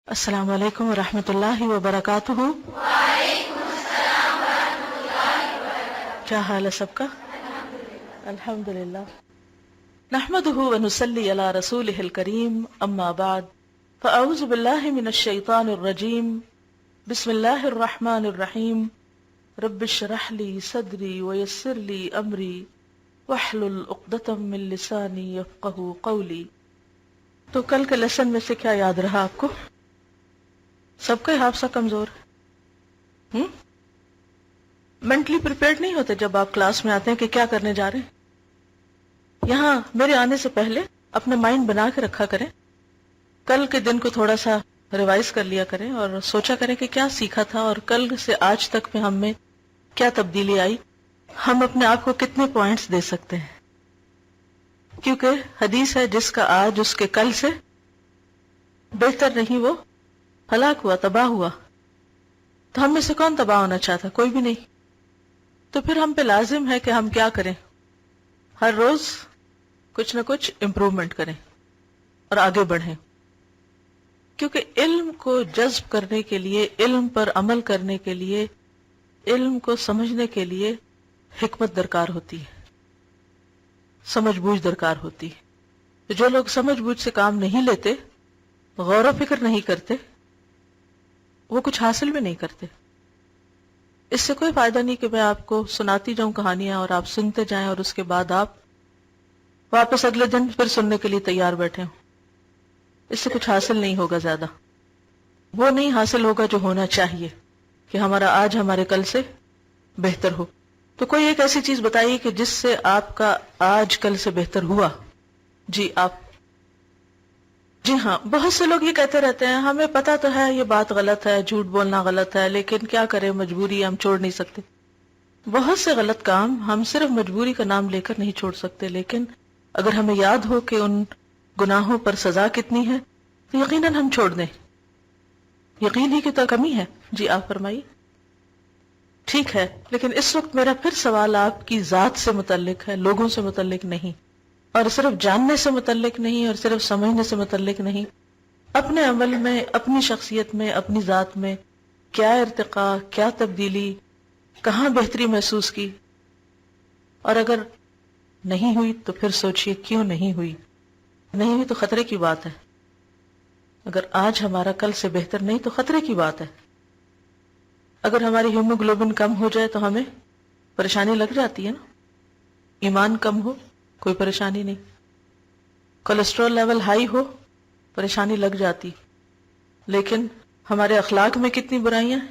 السلام علیکم ورحمۃ اللہ وبرکاتہ۔ کیا حال ہے سب کا؟ الحمد للہ۔ نحمده ونصلی علی رسولہ الکریم، اما بعد فاعوذ باللہ من الشیطان الرجیم، بسم اللہ الرحمن الرحیم، رب اشرح لی صدری ویسر لی امری واحلل عقدۃ من لسانی یفقہوا قولی۔ تو کل کے لیسن میں سے کیا یاد رہا آپ کو؟ سب کا حافظہ کمزور ہے؟ مینٹلی پریپیئرڈ نہیں ہوتے جب آپ کلاس میں آتے ہیں کہ کیا کرنے جا رہے ہیں؟ یہاں میرے آنے سے پہلے اپنا مائنڈ بنا کے رکھا کریں، کل کے دن کو تھوڑا سا ریوائز کر لیا کریں اور سوچا کریں کہ کیا سیکھا تھا اور کل سے آج تک میں ہم میں کیا تبدیلی آئی، ہم اپنے آپ کو کتنے پوائنٹس دے سکتے ہیں۔ کیونکہ حدیث ہے جس کا آج اس کے کل سے بہتر نہیں وہ ہلاک ہوا، تباہ ہوا۔ تو ہم میں سے کون تباہ ہونا چاہتا؟ کوئی بھی نہیں۔ تو پھر ہم پہ لازم ہے کہ ہم کیا کریں؟ ہر روز کچھ نہ کچھ امپروومنٹ کریں اور آگے بڑھیں، کیونکہ علم کو جذب کرنے کے لیے، علم پر عمل کرنے کے لیے، علم کو سمجھنے کے لیے حکمت درکار ہوتی ہے، سمجھ بوجھ درکار ہوتی ہے۔ جو لوگ سمجھ بوجھ سے کام نہیں لیتے، غور و فکر نہیں کرتے، وہ کچھ حاصل بھی نہیں کرتے۔ اس سے کوئی فائدہ نہیں کہ میں آپ کو سناتی جاؤں کہانیاں اور آپ سنتے جائیں اور اس کے بعد آپ واپس اگلے دن پھر سننے کے لیے تیار بیٹھے ہوں۔ اس سے کچھ حاصل نہیں ہوگا، زیادہ وہ نہیں حاصل ہوگا جو ہونا چاہیے کہ ہمارا آج ہمارے کل سے بہتر ہو۔ تو کوئی ایک ایسی چیز بتائیے کہ جس سے آپ کا آج کل سے بہتر ہوا۔ جی ہاں، بہت سے لوگ یہ کہتے رہتے ہیں ہمیں پتا تو ہے یہ بات غلط ہے، جھوٹ بولنا غلط ہے، لیکن کیا کریں، مجبوری ہے، ہم چھوڑ نہیں سکتے۔ بہت سے غلط کام ہم صرف مجبوری کا نام لے کر نہیں چھوڑ سکتے، لیکن اگر ہمیں یاد ہو کہ ان گناہوں پر سزا کتنی ہے تو یقیناً ہم چھوڑ دیں۔ یقین ہی کی تو کمی ہے۔ جی آپ فرمائیے۔ ٹھیک ہے، لیکن اس وقت میرا پھر سوال آپ کی ذات سے متعلق ہے، لوگوں سے متعلق نہیں، اور صرف جاننے سے متعلق نہیں، اور صرف سمجھنے سے متعلق نہیں۔ اپنے عمل میں، اپنی شخصیت میں، اپنی ذات میں کیا ارتقاء، کیا تبدیلی، کہاں بہتری محسوس کی، اور اگر نہیں ہوئی تو پھر سوچئے کیوں نہیں ہوئی۔ نہیں ہوئی تو خطرے کی بات ہے۔ اگر آج ہمارا کل سے بہتر نہیں تو خطرے کی بات ہے۔ اگر ہماری ہیموگلوبن کم ہو جائے تو ہمیں پریشانی لگ جاتی ہے نا۔ ایمان کم ہو کوئی پریشانی نہیں، کولیسٹرول لیول ہائی ہو پریشانی لگ جاتی، لیکن ہمارے اخلاق میں کتنی برائیاں ہیں،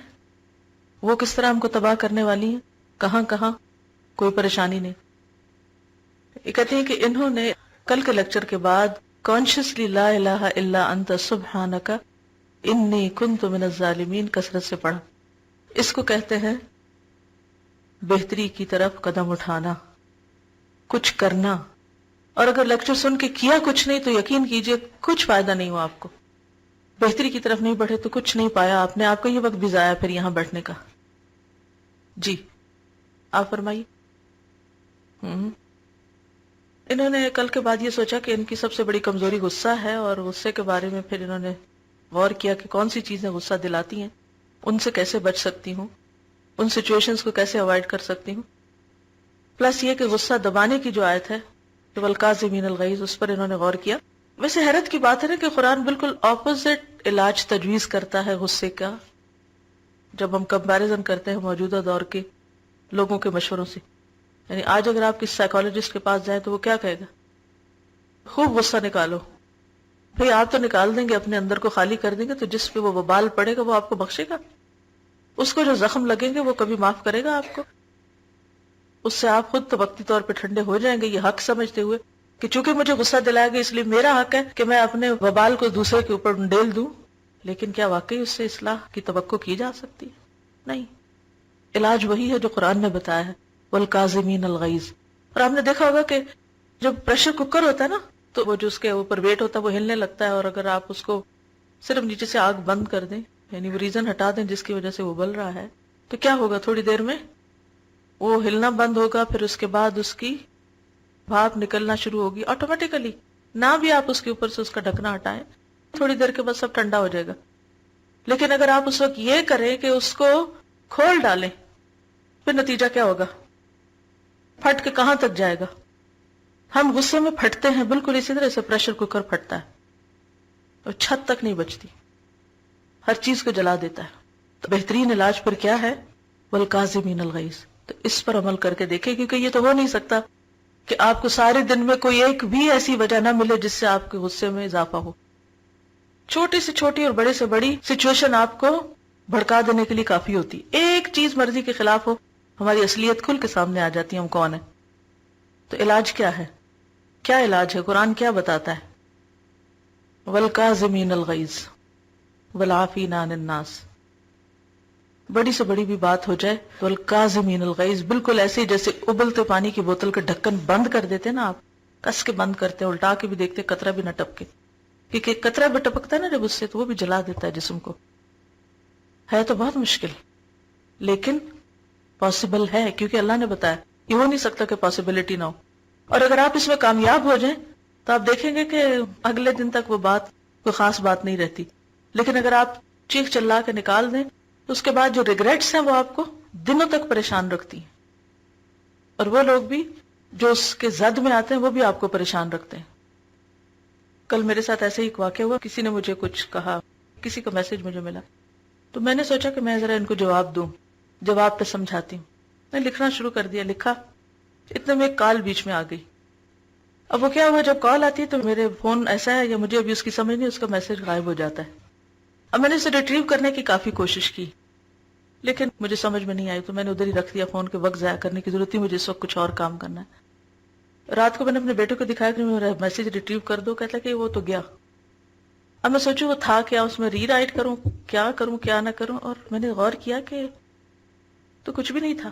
وہ کس طرح ہم کو تباہ کرنے والی ہیں، کہاں کہاں کوئی پریشانی نہیں۔ یہ کہتے ہیں کہ انہوں نے کل کے لیکچر کے بعد کانشیسلی لا الہ الا انت سبحانک انی کنت من الظالمین کثرت سے پڑھا۔ اس کو کہتے ہیں بہتری کی طرف قدم اٹھانا، کچھ کرنا۔ اور اگر لیکچر سن کے کیا کچھ نہیں تو یقین کیجئے کچھ فائدہ نہیں ہوا آپ کو۔ بہتری کی طرف نہیں بڑھے تو کچھ نہیں پایا آپ نے، آپ کا یہ وقت بھی ضائع پھر یہاں بیٹھنے کا۔ جی آپ فرمائیے۔ انہوں نے کل کے بعد یہ سوچا کہ ان کی سب سے بڑی کمزوری غصہ ہے، اور غصے کے بارے میں پھر انہوں نے غور کیا کہ کون سی چیزیں غصہ دلاتی ہیں، ان سے کیسے بچ سکتی ہوں، ان سچویشنز کو کیسے اوائڈ کر سکتی ہوں۔ پلس یہ کہ غصہ دبانے کی جو آیت ہے والکاظمین الغیظ، اس پر انہوں نے غور کیا۔ ویسے حیرت کی بات ہے نا کہ قرآن بالکل اپوزٹ علاج تجویز کرتا ہے غصے کا، جب ہم کمپیریزن کرتے ہیں موجودہ دور کے لوگوں کے مشوروں سے۔ یعنی آج اگر آپ کسی سائیکالوجسٹ کے پاس جائیں تو وہ کیا کہے گا؟ خوب غصہ نکالو۔ بھئی آپ تو نکال دیں گے، اپنے اندر کو خالی کر دیں گے، تو جس پہ وہ وبال پڑے گا وہ آپ کو بخشے گا؟ اس کو جو زخم لگیں گے وہ کبھی معاف کرے گا آپ کو؟ اس سے آپ خود تو وقتی طور پہ ٹھنڈے ہو جائیں گے، یہ حق سمجھتے ہوئے کہ چونکہ مجھے غصہ دلایا گیا اس لیے میرا حق ہے کہ میں اپنے وبال کو دوسرے کے اوپر ڈھیل دوں۔ لیکن کیا واقعی اس سے اصلاح کی توقع کی جا سکتی ہے؟ نہیں۔ علاج وہی ہے جو قرآن نے بتایا ہے، والکاظمین الغیظ۔ اور آپ نے دیکھا ہوگا کہ جب پریشر کوکر ہوتا ہے نا تو وہ جو اس کے اوپر ویٹ ہوتا ہے وہ ہلنے لگتا ہے، اور اگر آپ اس کو صرف نیچے سے آگ بند کر دیں، یعنی وہ ریزن ہٹا دیں جس کی وجہ سے وہ بل رہا ہے، تو کیا ہوگا؟ تھوڑی دیر میں وہ ہلنا بند ہوگا، پھر اس کے بعد اس کی بھاپ نکلنا شروع ہوگی آٹومیٹیکلی، نہ بھی آپ اس کے اوپر سے اس کا ڈھکنا ہٹائیں، تھوڑی دیر کے بعد سب ٹھنڈا ہو جائے گا۔ لیکن اگر آپ اس وقت یہ کریں کہ اس کو کھول ڈالیں، پھر نتیجہ کیا ہوگا؟ پھٹ کے کہاں تک جائے گا؟ ہم غصے میں پھٹتے ہیں بالکل اسی طرح سے پریشر کوکر پھٹتا ہے اور چھت تک نہیں بچتی، ہر چیز کو جلا دیتا ہے. تو بہترین علاج پر کیا ہے؟ والکاظمین الغیظ. تو اس پر عمل کر کے دیکھیں، کیونکہ یہ تو ہو نہیں سکتا کہ آپ کو سارے دن میں کوئی ایک بھی ایسی وجہ نہ ملے جس سے آپ کے غصے میں اضافہ ہو. چھوٹی سے چھوٹی اور بڑے سے بڑی سچویشن آپ کو بھڑکا دینے کے لیے کافی ہوتی. ایک چیز مرضی کے خلاف ہو، ہماری اصلیت کھل کے سامنے آ جاتی ہے ہم کون ہیں. تو علاج کیا ہے؟ کیا علاج ہے؟ قرآن کیا بتاتا ہے؟ والکاظمین الغیظ والعافین عن الناس. بڑی سے بڑی بھی بات ہو جائے تو والکاظمین الغیظ، بالکل ایسے جیسے ابلتے پانی کی بوتل کا ڈھکن بند کر دیتے نا، آپ کس کے بند کرتے ہیں، الٹا کے بھی دیکھتے قطرہ بھی نہ ٹپکے، کیونکہ قطرہ بھی ٹپکتا ہے نا جب اس سے تو وہ بھی جلا دیتا ہے جسم کو. ہے تو بہت مشکل لیکن پاسبل ہے، کیونکہ اللہ نے بتایا. یہ ہو نہیں سکتا کہ پاسبلٹی نہ ہو. اور اگر آپ اس میں کامیاب ہو جائیں تو آپ دیکھیں گے کہ اگلے دن تک وہ بات کوئی خاص بات نہیں رہتی. لیکن اگر آپ چیخ چلا کے نکال دیں تو اس کے بعد جو ریگریٹس ہیں وہ آپ کو دنوں تک پریشان رکھتی ہیں، اور وہ لوگ بھی جو اس کے زد میں آتے ہیں وہ بھی آپ کو پریشان رکھتے ہیں. کل میرے ساتھ ایسے ہی ایک واقعہ ہوا، کسی نے مجھے کچھ کہا، کسی کا میسج مجھے ملا، تو میں نے سوچا کہ میں ذرا ان کو جواب دوں، جواب پہ سمجھاتی ہوں. میں لکھنا شروع کر دیا، لکھا، اتنے میں ایک کال بیچ میں آ گئی. اب وہ کیا ہوا، جب کال آتی ہے تو میرے فون ایسا ہے یا مجھے ابھی اس کی سمجھ نہیں، اس کا میسج غائب ہو جاتا ہے. اب میں نے اسے ریٹریو کرنے کی کافی کوشش کی لیکن مجھے سمجھ میں نہیں آئی، تو میں نے ادھر ہی رکھ دیا. فون کے وقت ضائع کرنے کی ضرورت تھی، مجھے اس وقت کچھ اور کام کرنا ہے. رات کو میں نے اپنے بیٹے کو دکھایا کہ میرا میسج ریٹریو کر دو، کہتا کہ وہ تو گیا. اب میں سوچوں وہ تھا کیا، اس میں ری رائٹ کروں کیا نہ کروں، اور میں نے غور کیا کہ تو کچھ بھی نہیں تھا.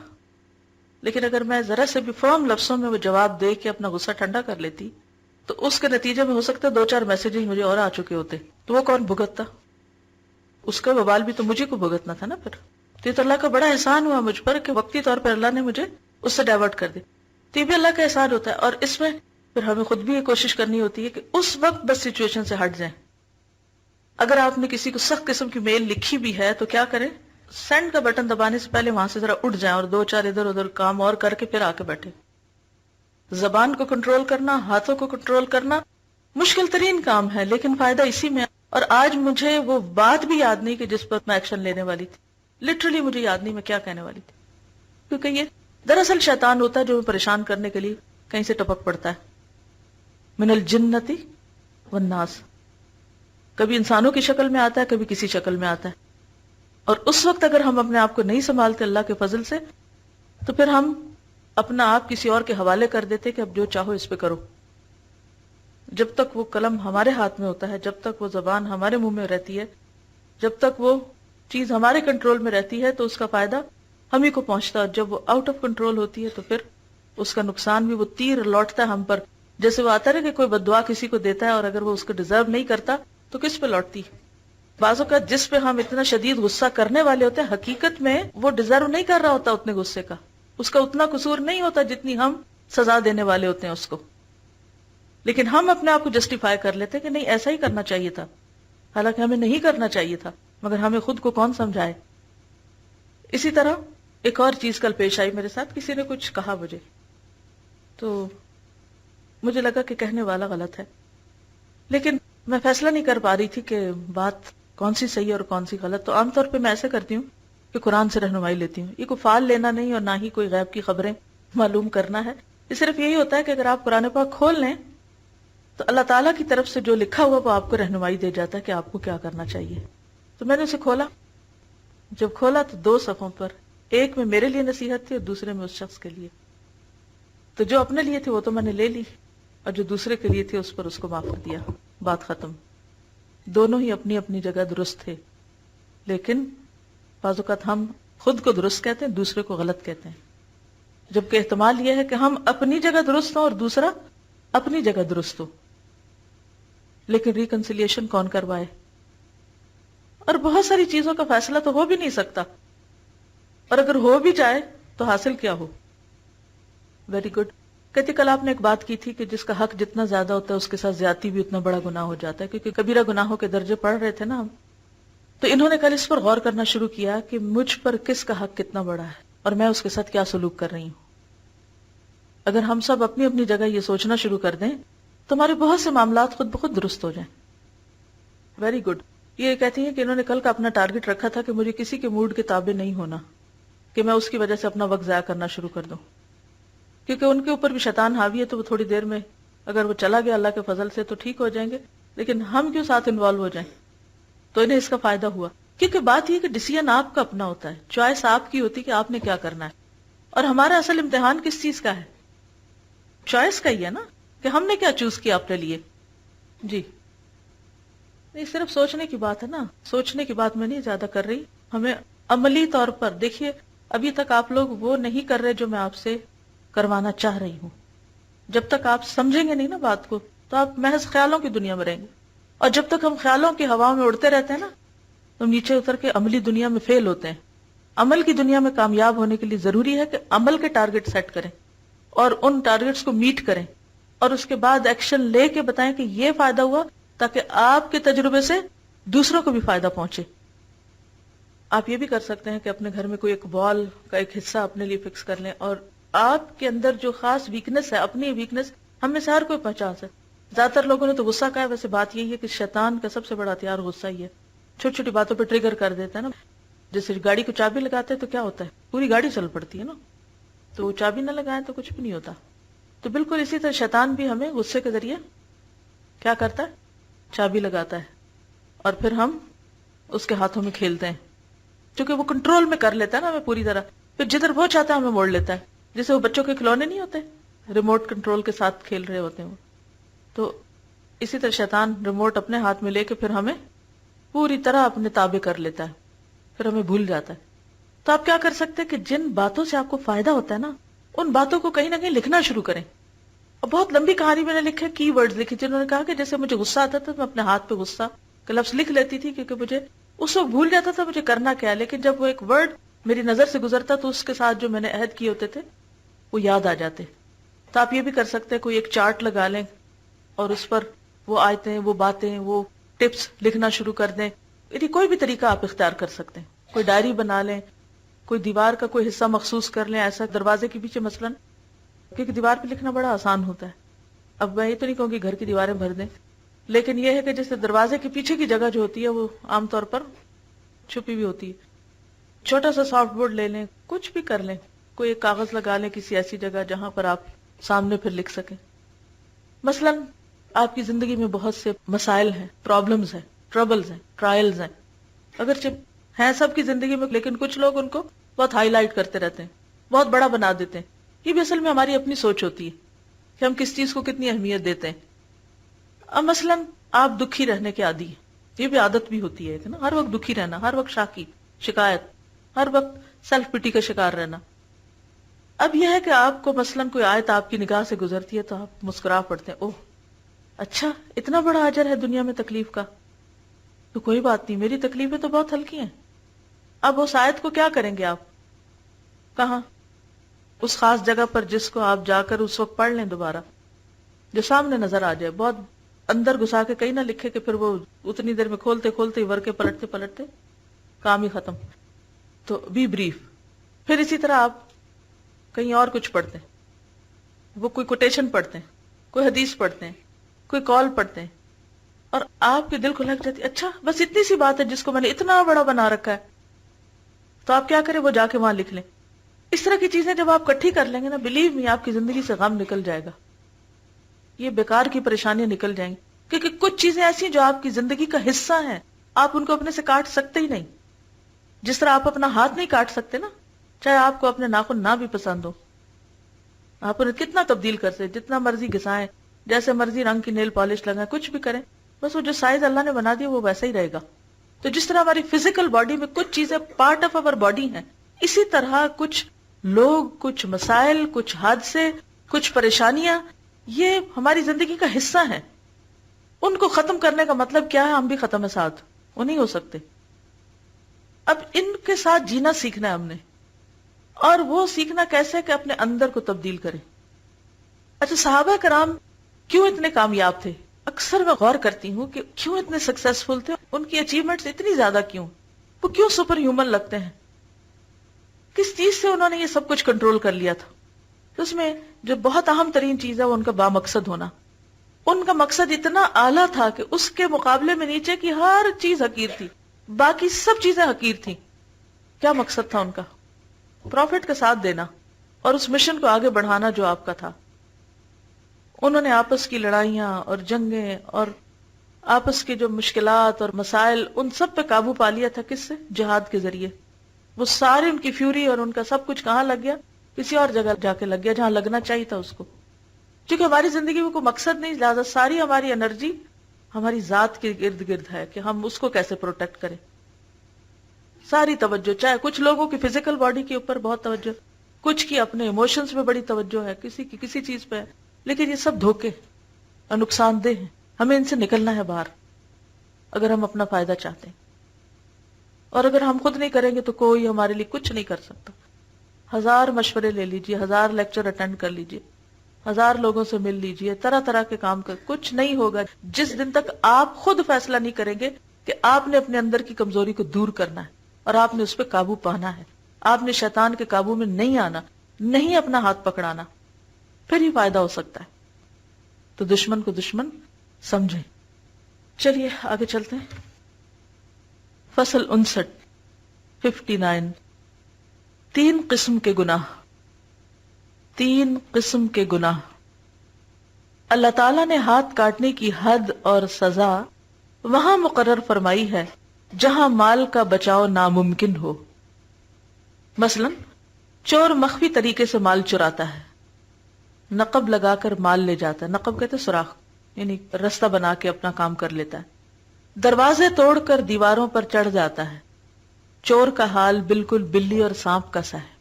لیکن اگر میں ذرا سے بھی فرم لفظوں میں وہ جواب دے کے اپنا غصہ ٹھنڈا کر لیتی تو اس کے نتیجے میں ہو سکتا ہے 2-4 میسیجز مجھے اور آ چکے ہوتے، تو وہ کون بھگتتا؟ اس کا وبال بھی تو مجھے کو بھگتنا تھا نا. پھر تو یہ تو اللہ کا بڑا احسان ہوا مجھ پر کہ وقتی طور پر اللہ نے مجھے اس سے ڈائیورٹ کر دی. تو یہ بھی اللہ کا احسان ہوتا ہے. اور اس میں پھر ہمیں خود بھی یہ کوشش کرنی ہوتی ہے کہ اس وقت بس سچویشن سے ہٹ جائیں. اگر آپ نے کسی کو سخت قسم کی میل لکھی بھی ہے تو کیا کریں، سینڈ کا بٹن دبانے سے پہلے وہاں سے ذرا اٹھ جائیں اور 2-4 ادھر ادھر کام اور کر کے پھر آ کے بیٹھے. زبان کو کنٹرول کرنا، ہاتھوں کو کنٹرول کرنا مشکل ترین کام ہے لیکن فائدہ اسی میں. اور آج مجھے وہ بات بھی یاد نہیں کہ جس پر میں ایکشن لینے والی تھی. لٹرلی مجھے یاد نہیں میں کیا کہنے والی تھی، کیونکہ یہ دراصل شیطان ہوتا ہے جو پریشان کرنے کے لیے کہیں سے ٹپک پڑتا ہے. من الجنتی والناس، کبھی انسانوں کی شکل میں آتا ہے، کبھی کسی شکل میں آتا ہے. اور اس وقت اگر ہم اپنے آپ کو نہیں سنبھالتے اللہ کے فضل سے تو پھر ہم اپنا آپ کسی اور کے حوالے کر دیتے کہ اب جو چاہو اس پہ کرو. جب تک وہ قلم ہمارے ہاتھ میں ہوتا ہے، جب تک وہ زبان ہمارے منہ میں رہتی ہے، جب تک وہ چیز ہمارے کنٹرول میں رہتی ہے تو اس کا فائدہ ہم ہی کو پہنچتا ہے. اور جب وہ آؤٹ آف کنٹرول ہوتی ہے تو پھر اس کا نقصان بھی، وہ تیر لوٹتا ہے ہم پر. جیسے وہ آتا ہے کہ کوئی بددعا کسی کو دیتا ہے اور اگر وہ اس کو ڈیزرو نہیں کرتا تو کس پہ لوٹتی. بعض اوقات جس پہ ہم اتنا شدید غصہ کرنے والے ہوتے ہیں حقیقت میں وہ ڈیزرو نہیں کر رہا ہوتا اتنے غصے کا، اس کا اتنا قصور نہیں ہوتا جتنی ہم سزا دینے والے ہوتے ہیں اس کو. لیکن ہم اپنے آپ کو جسٹیفائی کر لیتے کہ نہیں ایسا ہی کرنا چاہیے تھا، حالانکہ ہمیں نہیں کرنا چاہیے تھا، مگر ہمیں خود کو کون سمجھائے. اسی طرح ایک اور چیز کل پیش آئی میرے ساتھ. کسی نے کچھ کہا مجھے تو مجھے لگا کہ کہنے والا غلط ہے، لیکن میں فیصلہ نہیں کر پا رہی تھی کہ بات کون سی صحیح اور کون سی غلط. تو عام طور پہ میں ایسے کرتی ہوں کہ قرآن سے رہنمائی لیتی ہوں. یہ کوئی فال لینا نہیں اور نہ ہی کوئی غیب کی خبریں معلوم کرنا ہے. یہ صرف یہی ہوتا ہے کہ اگر آپ قرآن پاک کھول لیں تو اللہ تعالیٰ کی طرف سے جو لکھا ہوا وہ آپ کو رہنمائی دے جاتا ہے کہ آپ کو کیا کرنا چاہیے. تو میں نے اسے کھولا. جب کھولا تو 2 صفحوں پر ایک میں میرے لیے نصیحت تھی اور دوسرے میں اس شخص کے لیے. تو جو اپنے لیے تھی وہ تو میں نے لے لی اور جو دوسرے کے لیے تھی اس پر اس کو معاف کر دیا. بات ختم. دونوں ہی اپنی اپنی جگہ درست تھے، لیکن بعض اوقات ہم خود کو درست کہتے ہیں، دوسرے کو غلط کہتے ہیں، جبکہ احتمال یہ ہے کہ ہم اپنی جگہ درست ہوں اور دوسرا اپنی جگہ درست ہو. لیکن ریکنسیلیشن کون کروائے؟ اور بہت ساری چیزوں کا فیصلہ تو ہو بھی نہیں سکتا، اور اگر ہو بھی جائے تو حاصل کیا ہو. Very good. کہتے کل آپ نے ایک بات کی تھی کہ جس کا حق جتنا زیادہ ہوتا ہے اس کے ساتھ زیادتی بھی اتنا بڑا گناہ ہو جاتا ہے، کیونکہ کبیرہ گناہوں کے درجے پڑھ رہے تھے نا ہم. تو انہوں نے کل اس پر غور کرنا شروع کیا کہ مجھ پر کس کا حق کتنا بڑا ہے اور میں اس کے ساتھ کیا سلوک کر رہی ہوں. اگر ہم سب اپنی اپنی جگہ یہ سوچنا شروع کر دیں تو ہمارے بہت سے معاملات خود بخود درست ہو جائیں. Very good. یہ کہتی ہیں کہ انہوں نے کل کا اپنا ٹارگٹ رکھا تھا کہ مجھے کسی کے موڈ کے تابع نہیں ہونا کہ میں اس کی وجہ سے اپنا وقت ضائع کرنا شروع کر دوں، کیونکہ ان کے اوپر بھی شیطان حاوی ہے. تو وہ تھوڑی دیر میں اگر وہ چلا گیا اللہ کے فضل سے تو ٹھیک ہو جائیں گے، لیکن ہم کیوں ساتھ انوالو ہو جائیں؟ تو انہیں اس کا فائدہ ہوا، کیونکہ بات یہ کہ ڈیسیژن آپ کا اپنا ہوتا ہے، چوائس آپ کی ہوتی کہ آپ نے کیا کرنا ہے. اور ہمارا اصل امتحان کس چیز کا ہے؟ چوائس کا ہی ہے نا، کہ ہم نے کیا چوز کیا اپنے لیے. جی نہیں، صرف سوچنے کی بات ہے نا، سوچنے کی بات میں نہیں زیادہ کر رہی. ہمیں عملی طور پر دیکھیے، ابھی تک آپ لوگ وہ نہیں کر رہے جو میں آپ سے کروانا چاہ رہی ہوں. جب تک آپ سمجھیں گے نہیں نا بات کو تو آپ محض خیالوں کی دنیا میں رہیں گے، اور جب تک ہم خیالوں کی ہوا میں اڑتے رہتے ہیں نا تو ہم نیچے اتر کے عملی دنیا میں فیل ہوتے ہیں. عمل کی دنیا میں کامیاب ہونے کے لیے ضروری ہے کہ عمل کے ٹارگٹ سیٹ کریں اور ان ٹارگٹس کو میٹ کریں، اور اس کے بعد ایکشن لے کے بتائیں کہ یہ فائدہ ہوا، تاکہ آپ کے تجربے سے دوسروں کو بھی فائدہ پہنچے. آپ یہ بھی کر سکتے ہیں کہ اپنے گھر میں کوئی ایک وال کا ایک حصہ اپنے لیے فکس کر لیں، اور آپ کے اندر جو خاص ویکنس ہے، اپنی ویکنس ہم میں سے ہر کوئی پہچان سکے. زیادہ تر لوگوں نے تو غصہ کہا ہے، ویسے بات یہی ہے کہ شیطان کا سب سے بڑا ہتھیار غصہ ہی ہے. چھوٹی چھوٹی باتوں پہ ٹریگر کر دیتا ہے نا. جیسے گاڑی کو چابی لگاتے ہیں تو کیا ہوتا ہے، پوری گاڑی چل پڑتی ہے نا. تو چابی نہ لگائیں تو کچھ بھی نہیں ہوتا. تو بالکل اسی طرح شیطان بھی ہمیں غصے کے ذریعے کیا کرتا ہے، چابی لگاتا ہے، اور پھر ہم اس کے ہاتھوں میں کھیلتے ہیں. چونکہ وہ کنٹرول میں کر لیتا ہے نا ہمیں پوری طرح، پھر جدھر وہ چاہتا ہے ہمیں موڑ لیتا ہے. جیسے وہ بچوں کے کھلونے نہیں ہوتے، ریموٹ کنٹرول کے ساتھ کھیل رہے ہوتے ہیں وہ. تو اسی طرح شیطان ریموٹ اپنے ہاتھ میں لے کے پھر ہمیں پوری طرح اپنے تابع کر لیتا ہے، پھر ہمیں بھول جاتا ہے. تو آپ کیا کر سکتے ہیں کہ جن باتوں سے آپ کو فائدہ ہوتا ہے نا، ان باتوں کو کہیں نہ کہیں لکھنا شروع کریں. اور بہت لمبی کہانی میں نے لکھے، کی ورڈز لکھی، جنہوں نے کہا کہ جیسے مجھے غصہ آتا تھا تو میں اپنے ہاتھ پہ غصہ کا لفظ لکھ لیتی تھی، کیونکہ مجھے اس وقت بھول جاتا تھا مجھے کرنا کیا ہے، لیکن جب وہ ایک ورڈ میری نظر سے گزرتا تو اس کے ساتھ جو میں نے عہد کیے ہوتے تھے وہ یاد آ جاتے. تو آپ یہ بھی کر سکتے ہیں، کوئی ایک چارٹ لگا لیں اور اس پر وہ آیتیں، وہ باتیں، وہ ٹپس لکھنا شروع کر دیں. یعنی کوئی بھی طریقہ آپ اختیار کر سکتے ہیں. کوئی ڈائری بنا لیں، کوئی دیوار کا کوئی حصہ مخصوص کر لیں، ایسا دروازے کے پیچھے مثلاً، کیونکہ دیوار پہ لکھنا بڑا آسان ہوتا ہے. اب میں یہ تو نہیں کہوں کہ گھر کی دیواریں بھر دیں، لیکن یہ ہے کہ جیسے دروازے کے پیچھے کی جگہ جو ہوتی ہے وہ عام طور پر چھپی ہوئی ہوتی ہے. چھوٹا سا سافٹ بورڈ لے لیں، کچھ بھی کر لیں، کوئی ایک کاغذ لگا لیں کسی ایسی جگہ جہاں پر آپ سامنے پھر لکھ سکیں. مثلاً آپ کی زندگی میں بہت سے مسائل ہیں، پرابلمز ہیں، ٹربلز ہیں، ٹرائلز ہیں، اگرچہ ہیں سب کی زندگی میں، لیکن کچھ لوگ ان کو بہت ہائی لائٹ کرتے رہتے ہیں، بہت بڑا بنا دیتے ہیں. یہ بھی اصل میں ہماری اپنی سوچ ہوتی ہے کہ ہم کس چیز کو کتنی اہمیت دیتے ہیں. اب مثلاً آپ دکھی رہنے کے عادی ہیں، یہ بھی عادت بھی ہوتی ہے نا، ہر وقت دکھی رہنا، ہر وقت شاکی، شکایت، ہر وقت سیلف پٹی کا شکار رہنا. اب یہ ہے کہ آپ کو مثلاً کوئی آیت آپ کی نگاہ سے گزرتی ہے تو آپ مسکرا پڑتے ہیں، اوہ اچھا اتنا بڑا اجر ہے دنیا میں تکلیف کا، تو کوئی بات نہیں، میری تکلیفیں تو بہت ہلکی ہیں. اب اس آیت کو کیا کریں گے آپ؟ کہاں؟ اس خاص جگہ پر جس کو آپ جا کر اس وقت پڑھ لیں دوبارہ، جو سامنے نظر آ جائے. بہت اندر گھسا کے کہیں نہ لکھے کہ پھر وہ اتنی دیر میں کھولتے کھولتے ورقے پلٹتے پلٹتے کام ہی ختم. تو بی بریف. پھر اسی طرح آپ کہیں اور کچھ پڑھتے ہیں، وہ کوئی کوٹیشن پڑھتے ہیں، کوئی حدیث پڑھتے ہیں، کوئی کال پڑھتے ہیں، اور آپ کے دل کو لگ جاتی اچھا بس اتنی سی بات ہے جس کو میں نے اتنا بڑا بنا رکھا ہے. تو آپ کیا کریں، وہ جا کے وہاں لکھ لیں. اس طرح کی چیزیں جب آپ کٹھی کر لیں گے نا، بلیو می، آپ کی زندگی سے غم نکل جائے گا، یہ بیکار کی پریشانیاں نکل جائیں گی. کیونکہ کچھ چیزیں ایسی جو آپ کی زندگی کا حصہ ہیں، آپ ان کو اپنے سے کاٹ سکتے ہی نہیں. جس طرح آپ اپنا ہاتھ نہیں کاٹ سکتے نا، چاہے آپ کو اپنے ناخن نہ بھی پسند ہو، آپ انہیں کتنا تبدیل کر سکتے، جتنا مرضی گھسائیں، جیسے مرضی رنگ کی نیل پالش لگائیں، کچھ بھی کریں، بس وہ جو سائز اللہ نے بنا دیا وہ ویسا ہی رہے گا. تو جس طرح ہماری فزیکل باڈی میں کچھ چیزیں پارٹ آف اوور باڈی ہیں، اسی طرح کچھ لوگ، کچھ مسائل، کچھ حادثے، کچھ پریشانیاں، یہ ہماری زندگی کا حصہ ہیں. ان کو ختم کرنے کا مطلب کیا ہے؟ ہم بھی ختم ہے ساتھ، وہ نہیں ہو سکتے. اب ان کے ساتھ جینا سیکھنا ہے ہم نے، اور وہ سیکھنا کیسے کہ اپنے اندر کو تبدیل کریں. اچھا، صحابہ کرام کیوں اتنے کامیاب تھے؟ اکثر میں غور کرتی ہوں کہ کیوں اتنے سکسیسفل تھے. ان کی اچیومنٹس اتنی زیادہ کیوں؟ وہ کیوں سپر ہیومن لگتے ہیں؟ کس چیز سے انہوں نے یہ سب کچھ کنٹرول کر لیا تھا؟ تو اس میں جو بہت اہم ترین چیز ہے وہ ان کا بامقصد ہونا. ان کا مقصد اتنا اعلیٰ تھا کہ اس کے مقابلے میں نیچے کی ہر چیز حقیر تھی، باقی سب چیزیں حقیر تھیں. کیا مقصد تھا ان کا؟ پروفٹ کا ساتھ دینا اور اس مشن کو آگے بڑھانا جو آپ کا تھا. انہوں نے آپس کی لڑائیاں اور جنگیں اور آپس کے جو مشکلات اور مسائل، ان سب پہ قابو پا لیا تھا. کس سے؟ جہاد کے ذریعے. وہ سارے ان کی فیوری اور ان کا سب کچھ کہاں لگ گیا؟ کسی اور جگہ جا کے لگ گیا جہاں لگنا چاہیے تھا اس کو. کیونکہ ہماری زندگی میں کوئی مقصد نہیں، لہٰذا ساری ہماری انرجی ہماری ذات کے ارد گرد ہے کہ ہم اس کو کیسے پروٹیکٹ کریں. ساری توجہ، چاہے کچھ لوگوں کی فزیکل باڈی کے اوپر بہت توجہ، کچھ کی اپنے ایموشنز میں بڑی توجہ ہے، کسی کی کسی چیز پہ ہے، لیکن یہ سب دھوکے اور نقصان دہ ہیں. ہمیں ان سے نکلنا ہے باہر اگر ہم اپنا فائدہ چاہتے ہیں. اور اگر ہم خود نہیں کریں گے تو کوئی ہمارے لیے کچھ نہیں کر سکتا. 1000 مشورے لے لیجئے، 1000 لیکچر اٹینڈ کر لیجئے، 1000 لوگوں سے مل لیجئے، طرح طرح کے کام کر، کچھ نہیں ہوگا جس دن تک آپ خود فیصلہ نہیں کریں گے کہ آپ نے اپنے اندر کی کمزوری کو دور کرنا ہے اور آپ نے اس پہ قابو پانا ہے. آپ نے شیطان کے قابو میں نہیں آنا، نہیں اپنا ہاتھ پکڑانا، پھر ہی فائدہ ہو سکتا ہے. تو دشمن کو دشمن سمجھیں. چلیے آگے چلتے ہیں. فصل 59 3 قسم کے گناہ. 3 قسم کے گناہ. اللہ تعالیٰ نے ہاتھ کاٹنے کی حد اور سزا وہاں مقرر فرمائی ہے جہاں مال کا بچاؤ ناممکن ہو. مثلا چور مخفی طریقے سے مال چراتا ہے، نقب لگا کر مال لے جاتا ہے. نقب کہتے سوراخ، یعنی رستہ بنا کے اپنا کام کر لیتا ہے. دروازے توڑ کر دیواروں پر چڑھ جاتا ہے. چور کا حال بالکل بلی اور سانپ کا سا ہے.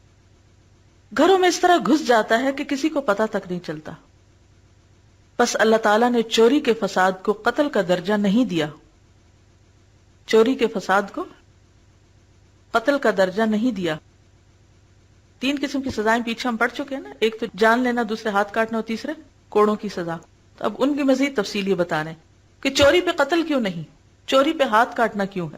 گھروں میں اس طرح گھس جاتا ہے کہ کسی کو پتہ تک نہیں چلتا. بس اللہ تعالیٰ نے چوری کے فساد کو قتل کا درجہ نہیں دیا. چوری کے فساد کو قتل کا درجہ نہیں دیا. 3 قسم کی سزائیں پیچھے ہم پڑھ چکے ہیں نا. ایک تو جان لینا، دوسرے ہاتھ کاٹنا اور تیسرے کوڑوں کی سزا. تو اب ان کی مزید تفصیل یہ بتا رہے ہیں کہ چوری پہ قتل کیوں نہیں، چوری پہ ہاتھ کاٹنا کیوں ہے.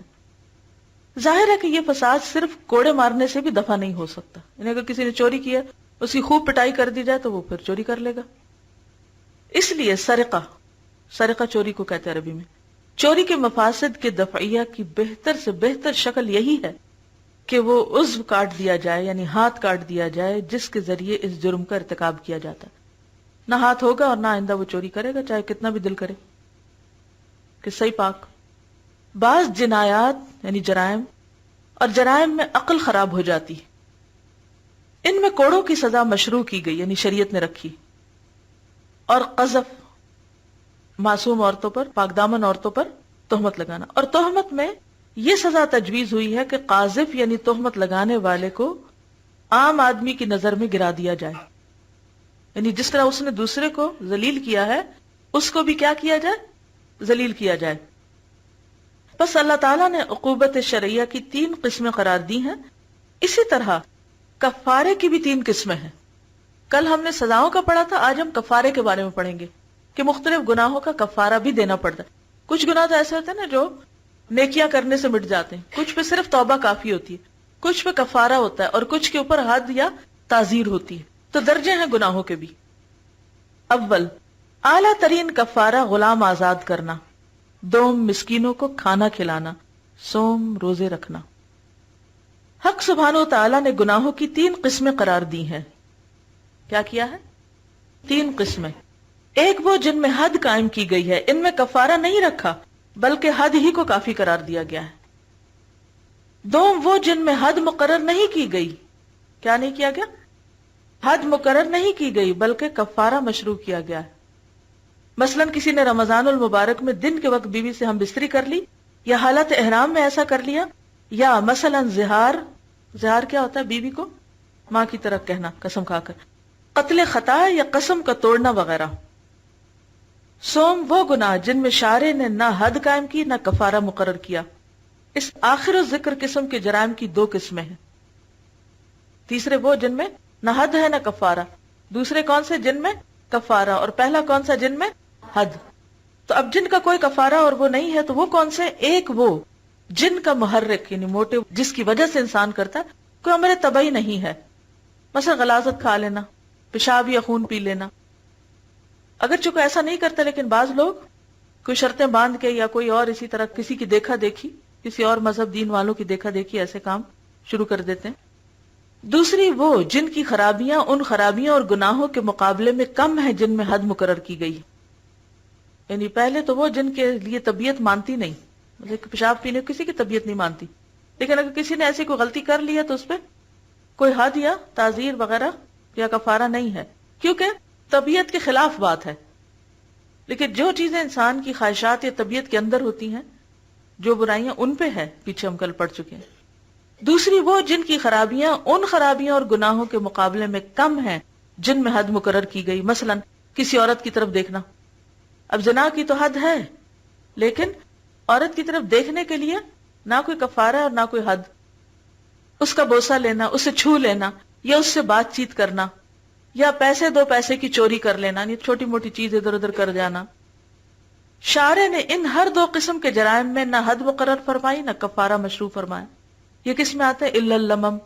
ظاہر ہے کہ یہ فساد صرف کوڑے مارنے سے بھی دفع نہیں ہو سکتا. یعنی اگر کسی نے چوری کیا، اس کی خوب پٹائی کر دی جائے تو وہ پھر چوری کر لے گا. اس لیے سرقہ چوری کو کہتے ہیں عربی میں. چوری کے مفاسد کے دفعیہ کی بہتر سے بہتر شکل یہی ہے کہ وہ عضو کاٹ دیا جائے، یعنی ہاتھ کاٹ دیا جائے جس کے ذریعے اس جرم کا ارتکاب کیا جاتا ہے. نہ ہاتھ ہوگا اور نہ آئندہ وہ چوری کرے گا، چاہے کتنا بھی دل کرے. کہ صحیح پاک. بعض جنایات یعنی جرائم، اور جرائم میں عقل خراب ہو جاتی. ان میں کوڑوں کی سزا مشروع کی گئی، یعنی شریعت نے رکھی. اور قذف، معصوم عورتوں پر، پاک دامن عورتوں پر تہمت لگانا. اور تہمت میں یہ سزا تجویز ہوئی ہے کہ قاذف یعنی تہمت لگانے والے کو عام آدمی کی نظر میں گرا دیا جائے. یعنی جس طرح اس نے دوسرے کو ذلیل کیا ہے، اس کو بھی کیا کیا جائے؟ ذلیل کیا جائے. بس اللہ تعالیٰ نے عقوبت شرعیہ کی 3 قسمیں قرار دی ہیں. اسی طرح کفارے کی بھی 3 قسمیں ہیں. کل ہم نے سزاؤں کا پڑھا تھا، آج ہم کفارے کے بارے میں پڑھیں گے کہ مختلف گناہوں کا کفارہ بھی دینا پڑتا ہے. کچھ گناہ تو ایسے ہوتے ہیں نا جو نیکیاں کرنے سے مٹ جاتے ہیں، کچھ پہ صرف توبہ کافی ہوتی ہے، کچھ پہ کفارہ ہوتا ہے، اور کچھ کے اوپر حد یا تعزیر ہوتی ہے. تو درجے ہیں گناہوں کے بھی. اول، اعلیٰ ترین کفارہ غلام آزاد کرنا. دوم، مسکینوں کو کھانا کھلانا. سوم، روزے رکھنا. حق سبحانہ و تعالیٰ نے گناہوں کی 3 قسمیں قرار دی ہیں. کیا کیا ہے؟ 3 قسمیں. ایک وہ جن میں حد قائم کی گئی ہے، ان میں کفارہ نہیں رکھا بلکہ حد ہی کو کافی قرار دیا گیا ہے. دوم، وہ جن میں حد مقرر نہیں کی گئی. کیا نہیں کیا گیا؟ حد مقرر نہیں کی گئی بلکہ کفارہ مشروع کیا گیا ہے. مثلا کسی نے رمضان المبارک میں دن کے وقت بیوی سے ہم بستری کر لی، یا حالت احرام میں ایسا کر لیا، یا مثلا زہار کیا ہوتا ہے؟ بیوی کو ماں کی طرح کہنا قسم کھا کر، قتل خطا یا قسم کا توڑنا وغیرہ. سوم، وہ گناہ جن میں شارع نے نہ حد قائم کی نہ کفارہ مقرر کیا. اس آخر ذکر قسم کے جرائم کی 2 قسمیں ہیں. تیسرے وہ جن میں نہ حد ہے نہ کفارہ. دوسرے کون سے؟ جن میں کفارہ. اور پہلا کون سا؟ جن میں حد. تو اب جن کا کوئی کفارہ اور وہ نہیں ہے تو وہ کون سے؟ ایک وہ جن کا محرک یعنی موٹو جس کی وجہ سے انسان کرتا ہے کوئی امر طبعی نہیں ہے، مثلا غلاظت کھا لینا، پیشاب یا خون پی لینا. اگر چونکہ ایسا نہیں کرتا لیکن بعض لوگ کوئی شرطیں باندھ کے یا کوئی اور اسی طرح کسی کی دیکھا دیکھی، کسی اور مذہب دین والوں کی دیکھا دیکھی ایسے کام شروع کر دیتے ہیں. دوسری وہ جن کی خرابیاں ان خرابیاں اور گناہوں کے مقابلے میں کم ہیں جن میں حد مقرر کی گئی. یعنی پہلے تو وہ جن کے لیے طبیعت مانتی نہیں، مطلب پیشاب پینے کسی کی طبیعت نہیں مانتی، لیکن اگر کسی نے ایسی کوئی غلطی کر لی ہے تو اس پہ کوئی حد یا تعزیر وغیرہ یا کفارہ نہیں ہے، کیونکہ طبیعت کے خلاف بات ہے. لیکن جو چیزیں انسان کی خواہشات یا طبیعت کے اندر ہوتی ہیں، جو برائیاں ان پہ ہے، پیچھے ہم کل پڑھ چکے ہیں. دوسری وہ جن کی خرابیاں ان خرابیاں اور گناہوں کے مقابلے میں کم ہیں جن میں حد مقرر کی گئی. مثلا کسی عورت کی طرف دیکھنا، اب زنا کی تو حد ہے لیکن عورت کی طرف دیکھنے کے لیے نہ کوئی کفارہ اور نہ کوئی حد. اس کا بوسہ لینا، اسے چھو لینا یا اس سے بات چیت کرنا یا پیسے دو پیسے کی چوری کر لینا، یعنی چھوٹی موٹی چیز ادھر ادھر کر جانا. شارع نے ان ہر دو قسم کے جرائم میں نہ حد مقرر فرمائی نہ کفارہ مشروع فرمایا. یہ کس میں آتا ہے؟ الا اللمم.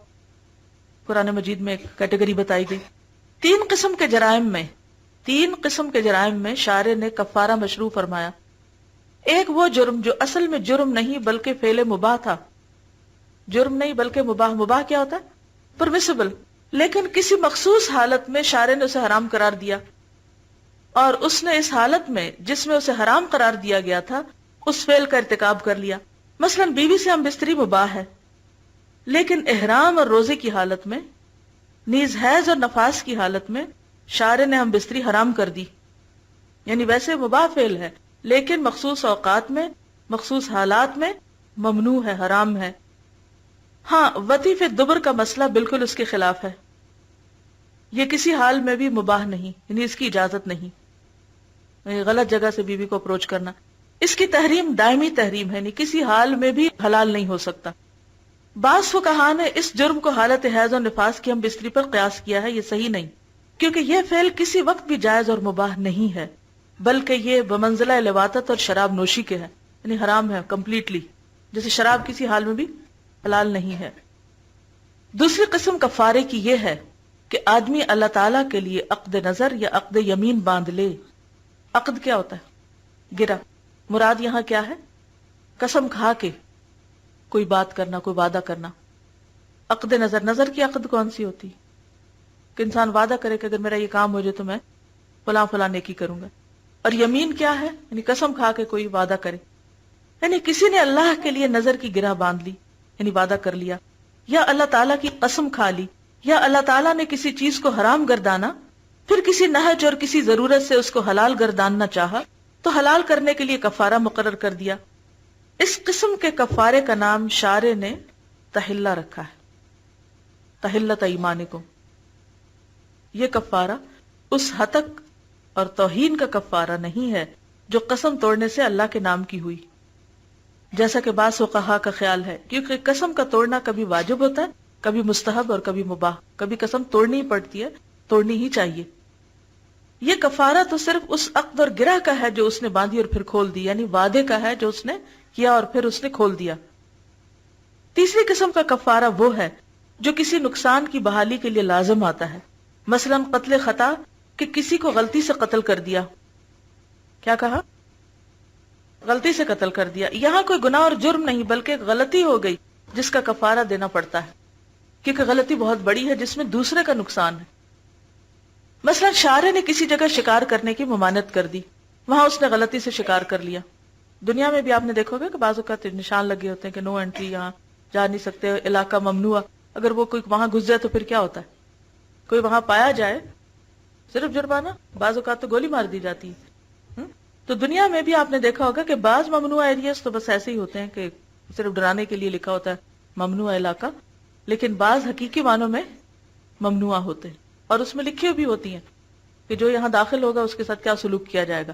قرآن مجید میں ایک کیٹیگری بتائی گئی. تین قسم کے جرائم میں شارع نے کفارہ مشروع فرمایا. ایک وہ جرم جو اصل میں جرم نہیں بلکہ فعل مباح تھا. جرم نہیں بلکہ مباح. مباح کیا ہوتا ہے؟ پرمیسیبل، لیکن کسی مخصوص حالت میں شارع نے اسے حرام قرار دیا، اور اس نے اس حالت میں جس میں اسے حرام قرار دیا گیا تھا اس فعل کا ارتکاب کر لیا. مثلا بیوی سے ہم بستری مباح ہے، لیکن احرام اور روزے کی حالت میں، نیز حیض اور نفاس کی حالت میں شارع نے ہم بستری حرام کر دی. یعنی ویسے مباح فعل ہے لیکن مخصوص اوقات میں مخصوص حالات میں ممنوع ہے، حرام ہے. ہاں، وطی فی الدبر کا مسئلہ بالکل اس کے خلاف ہے. یہ کسی حال میں بھی مباح نہیں، یعنی اس کی اجازت نہیں. غلط جگہ سے بیوی کو اپروچ کرنا، اس کی تحریم دائمی تحریم ہے، یعنی کسی حال میں بھی حلال نہیں ہو سکتا. بعض فقہاء نے اس جرم کو حالت حیض اور نفاس کی ہم بستری پر قیاس کیا ہے. یہ صحیح نہیں، کیونکہ یہ فعل کسی وقت بھی جائز اور مباح نہیں ہے، بلکہ یہ بمنزلہ لواطت اور شراب نوشی کے ہے، یعنی حرام ہے کمپلیٹلی، جیسے شراب کسی حال میں بھی حلال نہیں ہے. دوسری قسم کفارے کی یہ ہے کہ آدمی اللہ تعالیٰ کے لیے عقد نظر یا عقد یمین باندھ لے. عقد کیا ہوتا ہے؟ گرہ. مراد یہاں کیا ہے؟ قسم کھا کے کوئی بات کرنا، کوئی وعدہ کرنا. عقد نظر، نظر کی عقد کون سی ہوتی؟ کہ انسان وعدہ کرے کہ اگر میرا یہ کام ہو جائے تو میں فلاں فلاں نیکی کروں گا. اور یمین کیا ہے؟ یعنی قسم کھا کے کوئی وعدہ کرے، یعنی کسی نے اللہ کے لیے نظر کی گرہ باندھ لی، یعنی وعدہ کر لیا، یا اللہ تعالیٰ کی قسم کھا لی، یا اللہ تعالیٰ نے کسی چیز کو حرام گردانا پھر کسی نہج اور کسی ضرورت سے اس کو حلال گرداننا چاہا تو حلال کرنے کے لیے کفارہ مقرر کر دیا. اس قسم کے کفارے کا نام شارع نے تحلہ رکھا ہے، تحلۃ ایمانکم. یہ کفارہ اس ہتک اور توہین کا کفارہ نہیں ہے جو قسم توڑنے سے اللہ کے نام کی ہوئی، جیسا کہ بعض فقہاء کا خیال ہے، کیونکہ قسم کا توڑنا کبھی واجب ہوتا ہے، کبھی مستحب اور کبھی مباح. کبھی قسم توڑنی ہی پڑتی ہے، توڑنی ہی چاہیے. یہ کفارہ تو صرف اس عقد اور گرہ کا ہے جو اس نے باندھی اور پھر کھول دی، یعنی وعدے کا ہے جو اس نے کیا اور پھر اس نے کھول دیا. تیسری قسم کا کفارہ وہ ہے جو کسی نقصان کی بحالی کے لیے لازم آتا ہے. مثلا قتل خطا، کہ کسی کو غلطی سے قتل کر دیا. کیا کہا؟ غلطی سے قتل کر دیا. یہاں کوئی گناہ اور جرم نہیں بلکہ غلطی ہو گئی جس کا کفارہ دینا پڑتا ہے، کیونکہ غلطی بہت بڑی ہے جس میں دوسرے کا نقصان ہے. مثلا شارع نے کسی جگہ شکار کرنے کی ممانعت کر دی، وہاں اس نے غلطی سے شکار کر لیا. دنیا میں بھی آپ نے دیکھو گے کہ بعض اوقات نشان لگے ہوتے ہیں کہ نو انٹری، یہاں جا نہیں سکتے، علاقہ ممنوع. اگر وہ کوئی وہاں گھس جائے تو پھر کیا ہوتا ہے؟ کوئی وہاں پایا جائے صرف جرمانہ، بعض اوقات تو گولی مار دی جاتی ہے. تو دنیا میں بھی آپ نے دیکھا ہوگا کہ بعض ممنوع ایریاز تو بس ایسے ہی ہوتے ہیں کہ صرف ڈرانے کے لیے لکھا ہوتا ہے ممنوع علاقہ، لیکن بعض حقیقی معنوں میں ممنوع ہوتے ہیں اور اس میں لکھی بھی ہوتی ہیں کہ جو یہاں داخل ہوگا اس کے ساتھ کیا سلوک کیا جائے گا.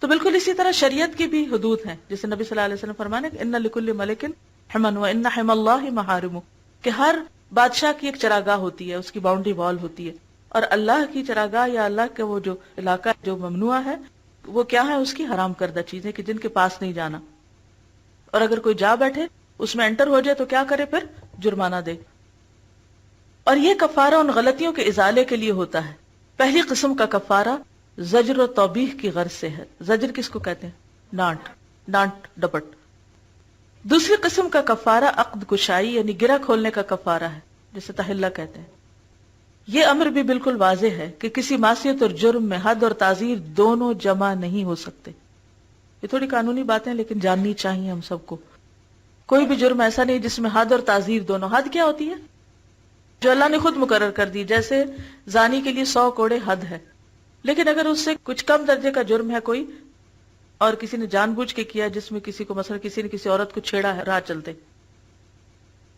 تو بالکل اسی طرح شریعت کی بھی حدود ہیں، جیسے نبی صلی اللہ علیہ وسلم فرمانے کہ ان لکل ملک حما وان حما اللہ محارمہ، کہ ہر بادشاہ کی ایک چراگاہ ہوتی ہے، اس کی باؤنڈری وال ہوتی ہے، اور اللہ کی چراگاہ یا اللہ کا وہ جو علاقہ جو ممنوع ہے وہ کیا ہے؟ اس کی حرام کردہ چیزیں کہ جن کے پاس نہیں جانا. اور اگر کوئی جا بیٹھے اس میں انٹر ہو جائے تو کیا کرے؟ پھر جرمانہ دے. اور یہ کفارہ ان غلطیوں کے ازالے کے لیے ہوتا ہے. پہلی قسم کا کفارہ زجر و توبیخ کی غرض سے ہے. زجر کس کو کہتے ہیں؟ ڈانٹ ڈپٹ. دوسری قسم کا کفارہ عقد کشائی یعنی گرہ کھولنے کا کفارہ ہے، جسے تحلہ کہتے ہیں. یہ امر بھی بالکل واضح ہے کہ کسی معصیت اور جرم میں حد اور تعزیر دونوں جمع نہیں ہو سکتے. یہ تھوڑی قانونی باتیں لیکن جاننی چاہیے ہم سب کو. کوئی بھی جرم ایسا نہیں جس میں حد اور تعزیر دونوں. حد کیا ہوتی ہے؟ جو اللہ نے خود مقرر کر دی. جیسے زانی کے لیے 100 کوڑے حد ہے، لیکن اگر اس سے کچھ کم درجے کا جرم ہے کوئی اور کسی نے جان بوجھ کے کیا، جس میں کسی کو مثلا کسی نے کسی عورت کو چھیڑا ہے راہ چلتے،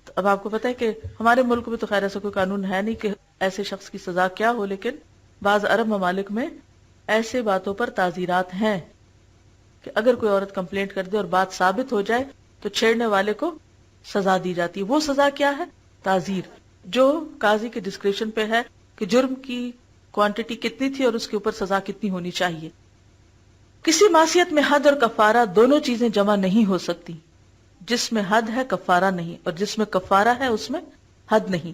تو اب آپ کو پتہ ہے کہ ہمارے ملک میں تو خیر ایسا کوئی قانون ہے نہیں کہ ایسے شخص کی سزا کیا ہو، لیکن بعض عرب ممالک میں ایسے باتوں پر تعزیرات ہیں کہ اگر کوئی عورت کمپلینٹ کر دے اور بات ثابت ہو جائے تو چھیڑنے والے کو سزا دی جاتی ہے. وہ سزا کیا ہے؟ تعزیر، جو قاضی کے ڈسکریشن پہ ہے کہ جرم کی کوانٹٹی کتنی تھی اور اس کے اوپر سزا کتنی ہونی چاہیے. کسی معصیت میں حد اور کفارہ دونوں چیزیں جمع نہیں ہو سکتی. جس میں حد ہے کفارہ نہیں، اور جس میں کفارہ ہے اس میں حد نہیں.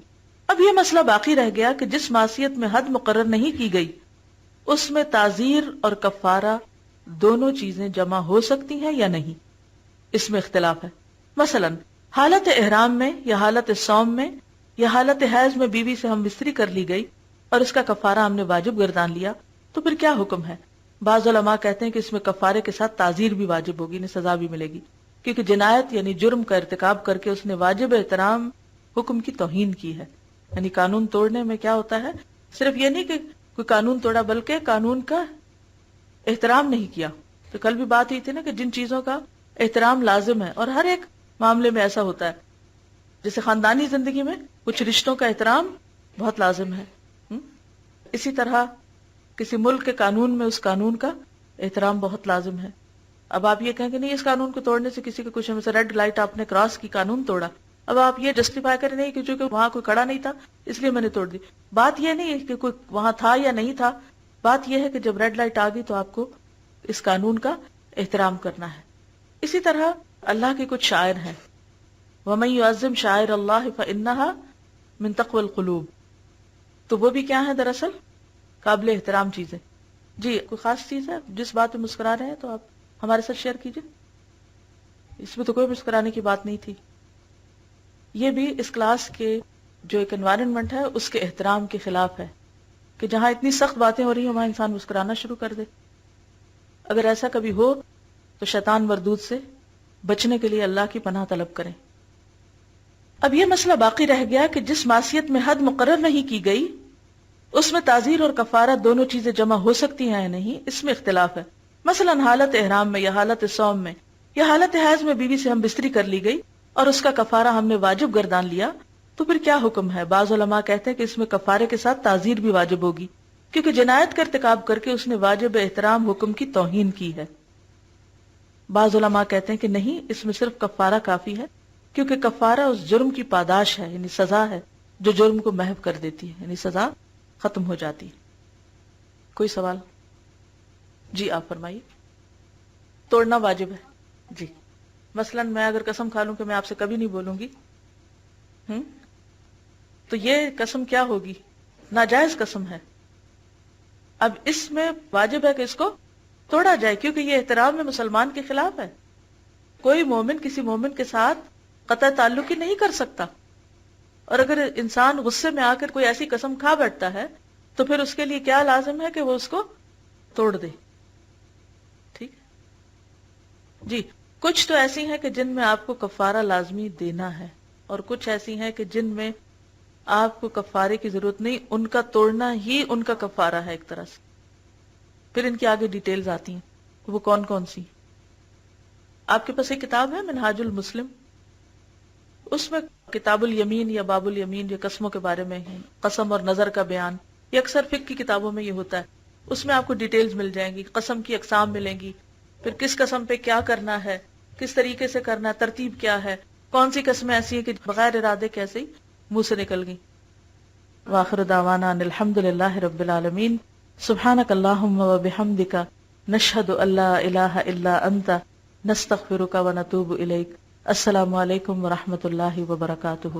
اب یہ مسئلہ باقی رہ گیا کہ جس معصیت میں حد مقرر نہیں کی گئی اس میں تعزیر اور کفارہ دونوں چیزیں جمع ہو سکتی ہیں یا نہیں. اس میں اختلاف ہے. مثلا حالت احرام میں یا حالت صوم میں یا حالت حیض میں بیوی سے ہم بستری کر لی گئی اور اس کا کفارہ ہم نے واجب گردان لیا، تو پھر کیا حکم ہے؟ بعض علماء کہتے ہیں کہ اس میں کفارے کے ساتھ تعزیر بھی واجب ہوگی، انہیں سزا بھی ملے گی، کیونکہ جنایت یعنی جرم کا ارتکاب کر کے اس نے واجب احترام حکم کی توہین کی ہے. یعنی قانون توڑنے میں کیا ہوتا ہے؟ صرف یہ نہیں کہ کوئی قانون توڑا بلکہ قانون کا احترام نہیں کیا. تو کل بھی بات ہوئی تھی نا کہ جن چیزوں کا احترام لازم ہے، اور ہر ایک معاملے میں ایسا ہوتا ہے، جیسے خاندانی زندگی میں کچھ رشتوں کا احترام بہت لازم ہے، اسی طرح کسی ملک کے قانون میں اس قانون کا احترام بہت لازم ہے. اب آپ یہ کہیں کہ نہیں اس قانون کو توڑنے سے کسی کو کچھ، مثلا ریڈ لائٹ آپ نے کراس کی، قانون توڑا، اب آپ یہ جسٹیفائی کریں نہیں کہ چونکہ وہاں کوئی کھڑا نہیں تھا اس لیے میں نے توڑ دی. بات یہ نہیں ہے کہ کوئی وہاں تھا یا نہیں تھا، بات یہ ہے کہ جب ریڈ لائٹ آ گئی تو آپ کو اس قانون کا احترام کرنا ہے. اسی طرح اللہ کے کچھ شاعر ہیں، وَمَن يُعَظِّمْ شَعَائِرَ اللَّهِ فَإِنَّهَا مِن تَقْوَى الْقُلُوبِ، تو وہ بھی کیا ہے؟ دراصل قابل احترام چیزیں. جی کوئی خاص چیز ہے جس بات پہ مسکرا رہے ہیں تو آپ ہمارے ساتھ شیئر کیجئے. اس میں تو کوئی مسکرانے کی بات نہیں تھی. یہ بھی اس کلاس کے جو ایک انوائرنمنٹ ہے اس کے احترام کے خلاف ہے کہ جہاں اتنی سخت باتیں ہو رہی ہیں وہاں انسان مسکرانا شروع کر دے. اگر ایسا کبھی ہو تو شیطان مردود سے بچنے کے لیے اللہ کی پناہ طلب کریں. اب یہ مسئلہ باقی رہ گیا کہ جس معصیت میں حد مقرر نہیں کی گئی اس میں تعزیر اور کفارہ دونوں چیزیں جمع ہو سکتی ہیں یا نہیں، اس میں اختلاف ہے. مثلا حالت احرام میں یا حالت صوم میں یا حالت حیض میں بیوی سے ہم بستری کر لی گئی اور اس کا کفارہ ہم نے واجب گردان لیا، تو پھر کیا حکم ہے؟ بعض علماء کہتے ہیں کہ اس میں کفارے کے ساتھ تعزیر بھی واجب ہوگی، کیونکہ جنایت کا ارتکاب کر کے اس نے واجب احترام حکم کی توہین کی ہے. بعض علماء کہتے ہیں کہ نہیں، اس میں صرف کفارہ کافی ہے، کیونکہ کفارہ اس جرم کی پاداش ہے، یعنی سزا ہے جو جرم کو محو کر دیتی ہے، یعنی سزا ختم ہو جاتی ہے. کوئی سوال؟ جی آپ فرمائیے. توڑنا واجب ہے. جی مثلا میں اگر قسم کھا لوں کہ میں آپ سے کبھی نہیں بولوں گی، تو یہ قسم کیا ہوگی؟ ناجائز قسم ہے. اب اس میں واجب ہے کہ اس کو توڑا جائے، کیونکہ یہ احترام میں مسلمان کے خلاف ہے. کوئی مومن کسی مومن کے ساتھ قطع تعلق ہی نہیں کر سکتا. اور اگر انسان غصے میں آ کر کوئی ایسی قسم کھا بیٹھتا ہے تو پھر اس کے لیے کیا لازم ہے کہ وہ اس کو توڑ دے. ٹھیک جی. کچھ تو ایسی ہیں کہ جن میں آپ کو کفارہ لازمی دینا ہے، اور کچھ ایسی ہیں کہ جن میں آپ کو کفارے کی ضرورت نہیں، ان کا توڑنا ہی ان کا کفارہ ہے ایک طرح سے. پھر ان کی آگے ڈیٹیلز آتی ہیں. وہ کون کون سی؟ آپ کے پاس ایک کتاب ہے منہاج المسلم، اس میں کتاب الیمین یا باب الیمین یا قسموں کے بارے میں ہے، قسم اور نظر کا بیان. یہ اکثر فقہ کی کتابوں میں یہ ہوتا ہے. اس میں آپ کو ڈیٹیلز مل جائیں گی، قسم کی اقسام ملیں گی، پھر کس قسم پہ کیا کرنا ہے، کس طریقے سے کرنا ہے، ترتیب کیا ہے، کون سی قسمیں ایسی ہیں کہ بغیر ارادے کیسے ہی منہ سے نکل گئی. وآخر دعوانا ان الحمد للہ رب العالمین. سبحانک اللہم و بحمدک نشهد ان لا الہ الا انت نستغفرک ونتوب الیک. السلام علیکم ورحمۃ اللہ وبرکاتہ.